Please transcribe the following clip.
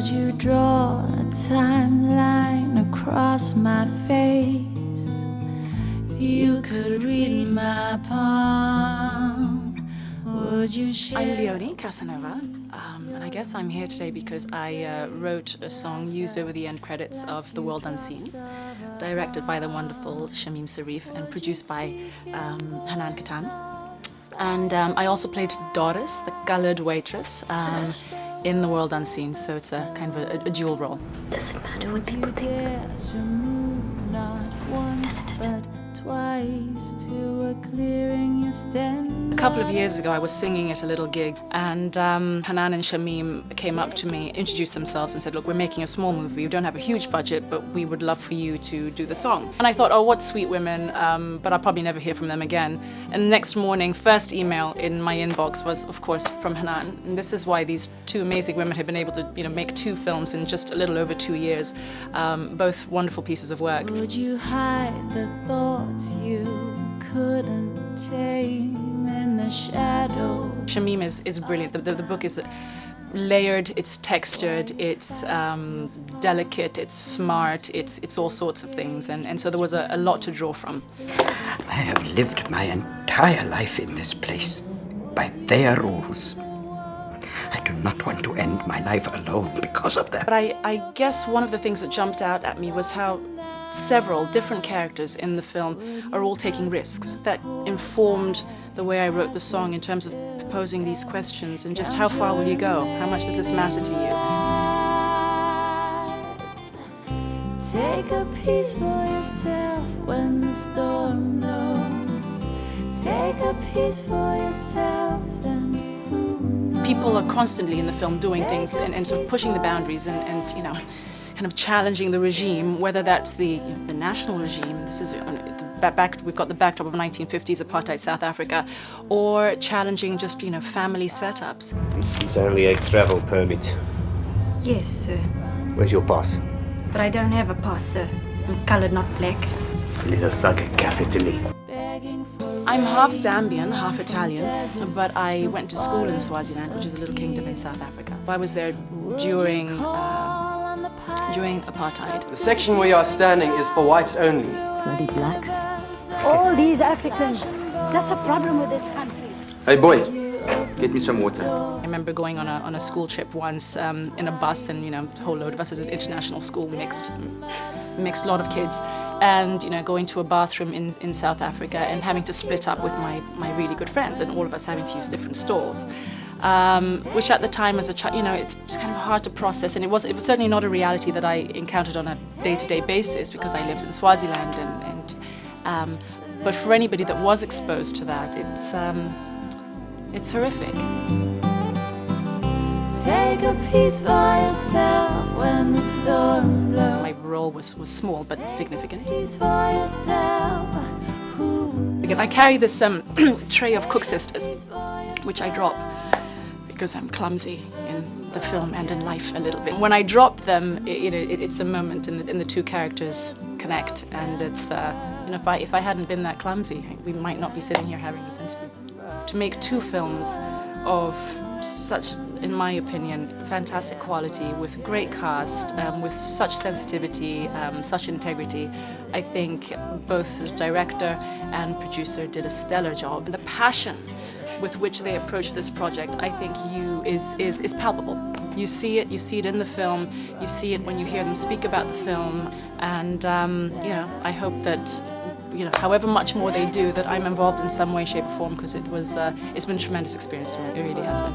Would you draw a timeline across my face? You could read my palm. Would you share? I'm Leonie Casanova, and I guess I'm here today because I wrote a song used over the end credits of The World Unseen, directed by the wonderful Shamim Sarif and produced by Hanan Katan. And I also played Doris, the colored waitress, in The World Unseen, so it's a kind of a dual role. Does it matter what people think? Doesn't it? Twice to a clearing you stand. A couple of years ago, I was singing at a little gig, and Hanan and Shamim came up to me, introduced themselves, and said, "Look, we're making a small movie. We don't have a huge budget, but we would love for you to do the song." And I thought, oh, what sweet women, but I'll probably never hear from them again. And the next morning, first email in my inbox was, of course, from Hanan. And this is why these two amazing women have been able to, make 2 films in just a little over 2 years. Both wonderful pieces of work. Would you hide the thoughts you couldn't tame in the shadows? Shamim is brilliant. The book is layered, it's textured, it's delicate, it's smart, it's all sorts of things, and so there was a lot to draw from. I have lived my entire life in this place by their rules. I do not want to end my life alone because of that. But I guess one of the things that jumped out at me was how several different characters in the film are all taking risks. That informed the way I wrote the song in terms of posing these questions and just how far will you go? How much does this matter to you? Take a piece for yourself when the storm blows. Take a piece for yourself and who knows? People are constantly in the film doing things and sort of pushing the boundaries and kind of challenging the regime, whether that's the national regime, this is we've got the backdrop of 1950s apartheid South Africa, or challenging just family setups. This is only a travel permit. Yes, sir. Where's your pass? But I don't have a pass, sir. I'm colored, not black. It looks like a cafe to me. I'm half Zambian, half Italian, but I went to school in Swaziland, which is a little kingdom in South Africa. I was there during apartheid. The section where you are standing is for whites only. Bloody blacks. All these Africans. That's a problem with this country. Hey boy, get me some water. I remember going on a school trip once in a bus, and a whole load of us at an international school, mixed lot of kids, and going to a bathroom in South Africa and having to split up with my really good friends, and all of us having to use different stalls. Which at the time as a child, it's kind of hard to process, and it was certainly not a reality that I encountered on a day-to-day basis because I lived in Swaziland, but for anybody that was exposed to that, it's horrific. Take a piece for yourself when the storm blows. My role was small but significant. Piece for yourself. Again, I carry this tray of Cook Sisters, which I drop because I'm clumsy in the film and in life a little bit. When I drop them, it's a moment and the two characters connect, and it's if I hadn't been that clumsy, we might not be sitting here having this interview. To make 2 films of such, in my opinion, fantastic quality, with great cast, with such sensitivity, such integrity, I think both the director and producer did a stellar job. The passion with which they approached this project, I think is palpable. You see it in the film, you see it when you hear them speak about the film, and I hope that however much more they do, that I'm involved in some way, shape or form, because it's been a tremendous experience for me. It really has been.